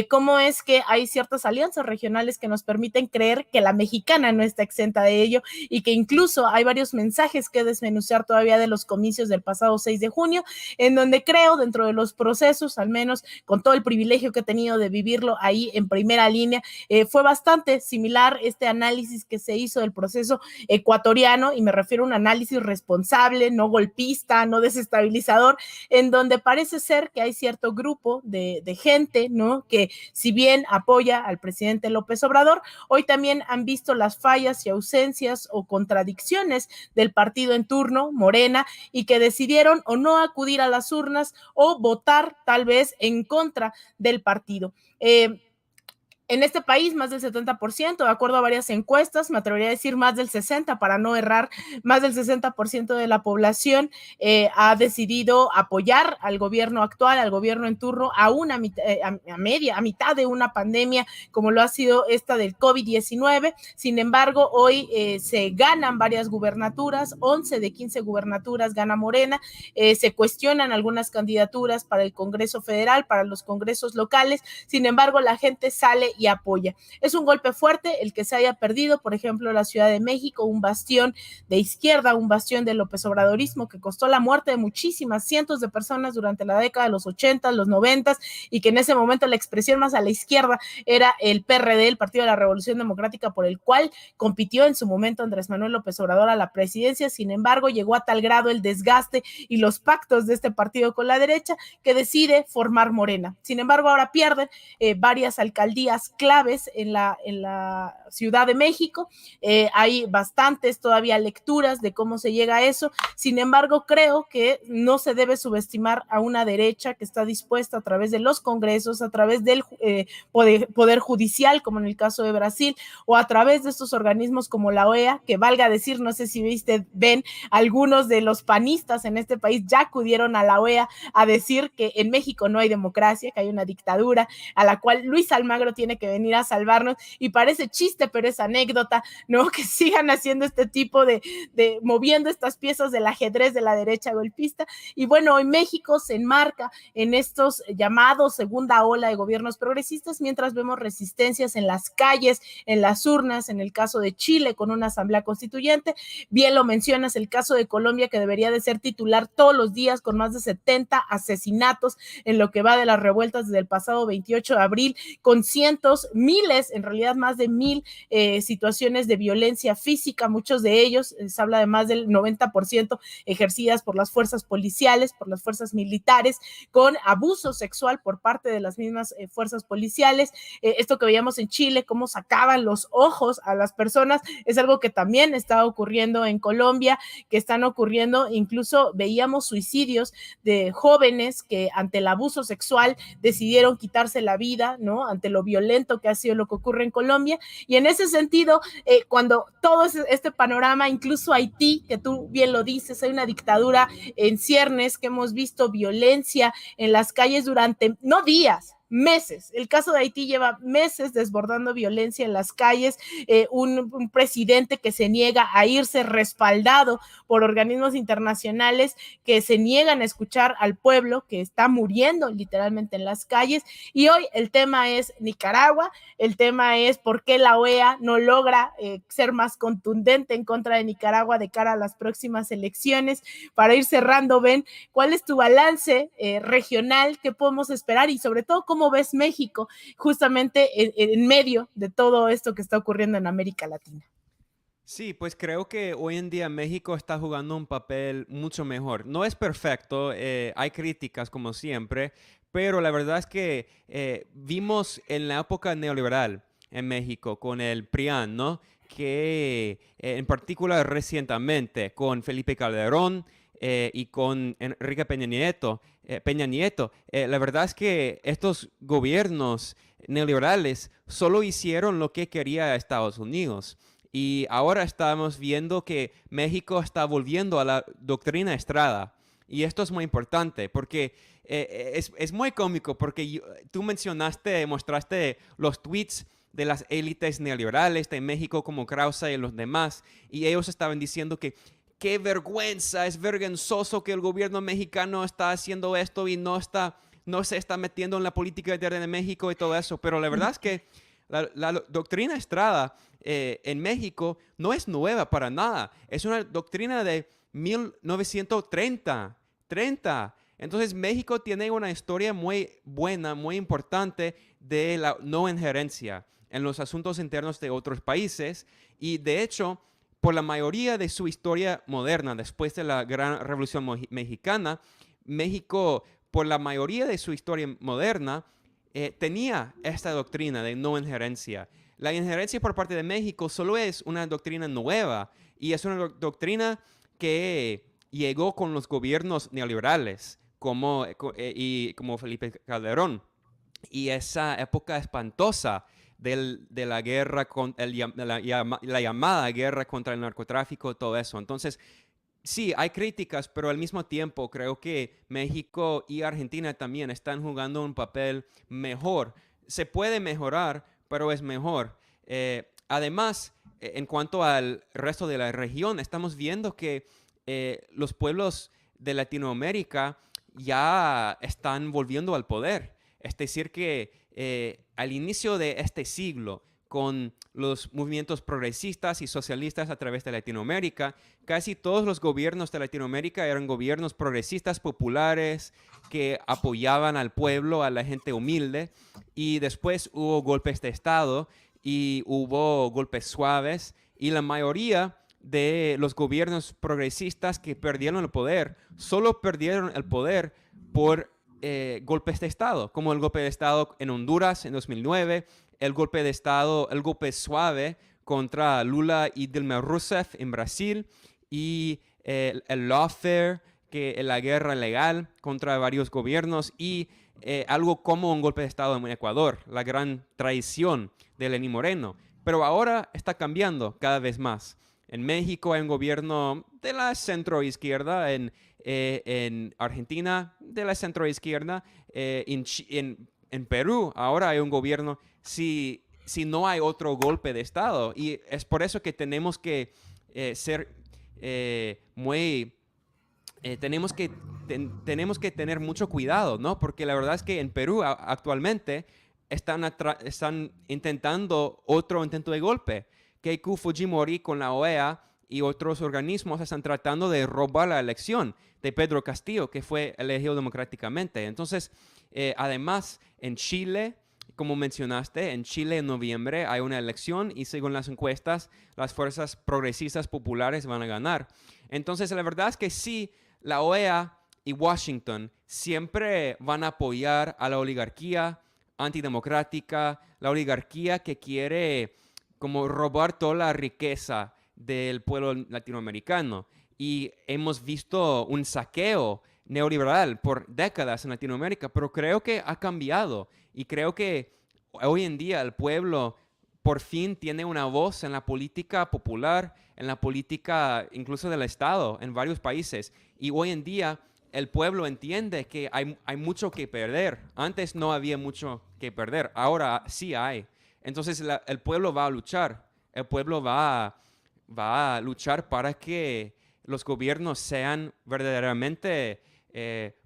cómo es que hay ciertas alianzas regionales que nos permiten creer que la mexicana no está exenta de ello y que incluso hay varios mensajes que desmenuzar todavía de los comicios del pasado 6 de junio, en donde creo dentro de los procesos, al menos con todo el privilegio que he tenido de vivirlo ahí en primera línea, fue bastante similar este análisis que se hizo del proceso ecuatoriano, y me refiero a un análisis responsable, no golpista, no desestabilizador, en donde parece ser que hay cierto grupo de gente, ¿no?, que si bien apoya al presidente López Obrador, hoy también han visto las fallas y ausencias o contradicciones del partido en turno, Morena, y que decidieron o no acudir a las urnas o votar tal vez en contra del partido. En este país, más del 70%, de acuerdo a varias encuestas, me atrevería a decir más del 60%, para no errar, más del 60% de la población ha decidido apoyar al gobierno actual, al gobierno en turno, a mitad de una pandemia como lo ha sido esta del COVID-19. Sin embargo, hoy se ganan varias gubernaturas, 11 de 15 gubernaturas gana Morena, se cuestionan algunas candidaturas para el Congreso Federal, para los congresos locales. Sin embargo, la gente sale y apoya. Es un golpe fuerte el que se haya perdido, por ejemplo, la Ciudad de México, un bastión de izquierda, un bastión del López Obradorismo que costó la muerte de muchísimas, cientos de personas durante la década de los 80, los 90, y que en ese momento la expresión más a la izquierda era el PRD, el Partido de la Revolución Democrática, por el cual compitió en su momento Andrés Manuel López Obrador a la presidencia. Sin embargo, llegó a tal grado el desgaste y los pactos de este partido con la derecha que decide formar Morena. Sin embargo, ahora pierden varias alcaldías claves en la Ciudad de México. Hay bastantes todavía lecturas de cómo se llega a eso. Sin embargo, creo que no se debe subestimar a una derecha que está dispuesta a través de los congresos, a través del poder judicial, como en el caso de Brasil, o a través de estos organismos como la OEA, que valga decir, no sé si ven, algunos de los panistas en este país ya acudieron a la OEA a decir que en México no hay democracia, que hay una dictadura, a la cual Luis Almagro tiene que venir a salvarnos, y parece chiste, pero es anécdota, ¿no?, que sigan haciendo este tipo de moviendo estas piezas del ajedrez de la derecha golpista. Y bueno, hoy México se enmarca en estos llamados segunda ola de gobiernos progresistas, mientras vemos resistencias en las calles, en las urnas, en el caso de Chile con una asamblea constituyente. Bien lo mencionas, el caso de Colombia, que debería de ser titular todos los días, con más de 70 asesinatos en lo que va de las revueltas desde el pasado 28 de abril, con cientos, miles, en realidad más de 1,000 situaciones de violencia física, muchos de ellos, se habla de más del 90% ejercidas por las fuerzas policiales, por las fuerzas militares, con abuso sexual por parte de las mismas fuerzas policiales. Esto que veíamos en Chile, cómo sacaban los ojos a las personas, es algo que también está ocurriendo en Colombia, que están ocurriendo, incluso veíamos suicidios de jóvenes que ante el abuso sexual decidieron quitarse la vida, ¿no?, ante lo violento que ha sido lo que ocurre en Colombia. Y en ese sentido, cuando todo este panorama, incluso Haití, que tú bien lo dices, hay una dictadura en ciernes, que hemos visto violencia en las calles durante, no días, meses. El caso de Haití lleva meses desbordando violencia en las calles, un presidente que se niega a irse, respaldado por organismos internacionales que se niegan a escuchar al pueblo que está muriendo literalmente en las calles. Y hoy el tema es Nicaragua, el tema es por qué la OEA no logra ser más contundente en contra de Nicaragua de cara a las próximas elecciones. Para ir cerrando, Ben, ¿cuál es tu balance regional? ¿Qué podemos esperar? Y sobre todo, ¿cómo ves México justamente en medio de todo esto que está ocurriendo en América Latina? Sí, pues creo que hoy en día México está jugando un papel mucho mejor. No es perfecto, hay críticas como siempre, pero la verdad es que vimos en la época neoliberal en México con el PRIAN, ¿no? Que en particular recientemente con Felipe Calderón y con Enrique Peña Nieto, la verdad es que estos gobiernos neoliberales solo hicieron lo que quería Estados Unidos. Y ahora estamos viendo que México está volviendo a la doctrina Estrada. Y esto es muy importante porque es muy cómico porque tú mostraste los tweets de las élites neoliberales de México como Krause y los demás. Y ellos estaban diciendo que qué vergüenza, es vergonzoso que el gobierno mexicano está haciendo esto y no está no se está metiendo en la política interna de México y todo eso, pero la verdad es que la doctrina Estrada en México no es nueva para nada. Es una doctrina de 1930. Entonces México tiene una historia muy buena, muy importante de la no injerencia en los asuntos internos de otros países y de hecho por la mayoría de su historia moderna, después de la Gran Revolución Mexicana, México, por la mayoría de su historia moderna, tenía esta doctrina de no injerencia. La injerencia por parte de México solo es una doctrina nueva y es una doctrina que llegó con los gobiernos neoliberales como Felipe Calderón. Y esa época espantosa de la guerra, la llamada guerra contra el narcotráfico, todo eso. Entonces, sí, hay críticas, pero al mismo tiempo creo que México y Argentina también están jugando un papel mejor. Se puede mejorar, pero es mejor. Además, en cuanto al resto de la región, estamos viendo que los pueblos de Latinoamérica ya están volviendo al poder. Es decir, que al inicio de este siglo, con los movimientos progresistas y socialistas a través de Latinoamérica, casi todos los gobiernos de Latinoamérica eran gobiernos progresistas populares que apoyaban al pueblo, a la gente humilde, y después hubo golpes de Estado y hubo golpes suaves, y la mayoría de los gobiernos progresistas que perdieron el poder, solo perdieron el poder por golpes de Estado, como el golpe de Estado en Honduras en 2009, el golpe de Estado, el golpe suave contra Lula y Dilma Rousseff en Brasil y el lawfare, que la guerra legal contra varios gobiernos y algo como un golpe de Estado en Ecuador, la gran traición de Lenín Moreno. Pero ahora está cambiando cada vez más. En México hay un gobierno de la centroizquierda, en Argentina de la centroizquierda, en Perú ahora hay un gobierno, si no hay otro golpe de Estado. Y es por eso que tenemos que ser muy... tenemos que tener mucho cuidado, ¿no? Porque la verdad es que en Perú actualmente están intentando otro intento de golpe. Keiko Fujimori con la OEA y otros organismos están tratando de robar la elección de Pedro Castillo, que fue elegido democráticamente. Entonces, además, en Chile, como mencionaste, en Chile en noviembre hay una elección y según las encuestas, las fuerzas progresistas populares van a ganar. Entonces, la verdad es que sí, la OEA y Washington siempre van a apoyar a la oligarquía antidemocrática, la oligarquía que quiere como robar toda la riqueza del pueblo latinoamericano. Y hemos visto un saqueo neoliberal por décadas en Latinoamérica, pero creo que ha cambiado y creo que hoy en día el pueblo por fin tiene una voz en la política popular, en la política incluso del Estado en varios países. Y hoy en día el pueblo entiende que hay mucho que perder. Antes no había mucho que perder, ahora sí hay. Entonces el pueblo va a luchar, el pueblo va a luchar para que los gobiernos sean verdaderamente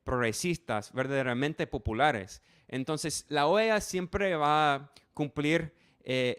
progresistas, verdaderamente populares. Entonces la OEA siempre va a cumplir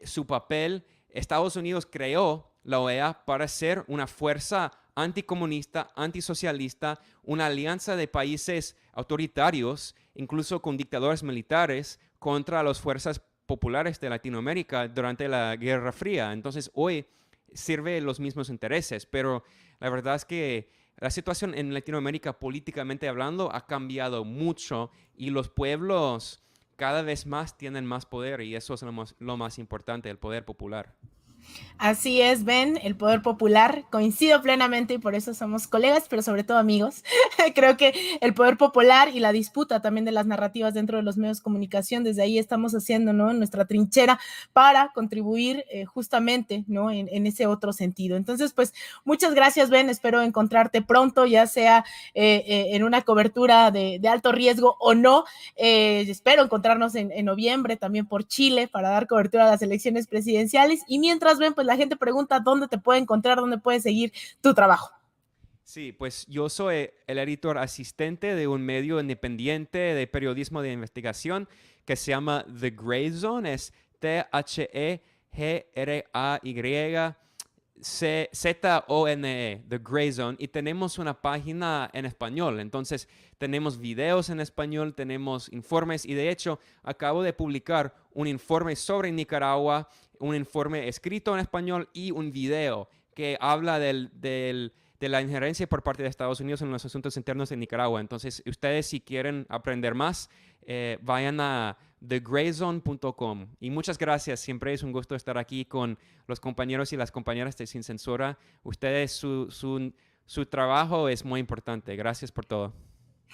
su papel. Estados Unidos creó la OEA para ser una fuerza anticomunista, antisocialista, una alianza de países autoritarios, incluso con dictadores militares, contra las fuerzas populares de Latinoamérica durante la Guerra Fría. Entonces hoy sirve los mismos intereses, pero la verdad es que la situación en Latinoamérica políticamente hablando ha cambiado mucho y los pueblos cada vez más tienen más poder y eso es lo más importante, el poder popular. Así es, Ben, el poder popular, coincido plenamente y por eso somos colegas, pero sobre todo amigos. Creo que el poder popular y la disputa también de las narrativas dentro de los medios de comunicación, desde ahí estamos haciendo, ¿no?, nuestra trinchera para contribuir justamente, ¿no?, en ese otro sentido. Entonces, pues, muchas gracias, Ben, espero encontrarte pronto, ya sea en una cobertura de alto riesgo o no. Espero encontrarnos en noviembre también por Chile para dar cobertura a las elecciones presidenciales y mientras, Ben, pues la gente pregunta dónde te puede encontrar, dónde puede seguir tu trabajo. Sí, pues yo soy el editor asistente de un medio independiente de periodismo de investigación que se llama The Gray Zone, es TheGrayZone, The Gray Zone, y tenemos una página en español. Entonces, tenemos videos en español, tenemos informes, y de hecho, acabo de publicar un informe sobre Nicaragua, un informe escrito en español y un video que habla de la injerencia por parte de Estados Unidos en los asuntos internos de Nicaragua. Entonces, ustedes si quieren aprender más, vayan a thegrayzone.com. Y muchas gracias, siempre es un gusto estar aquí con los compañeros y las compañeras de Sin Censura. Ustedes, su trabajo es muy importante. Gracias por todo.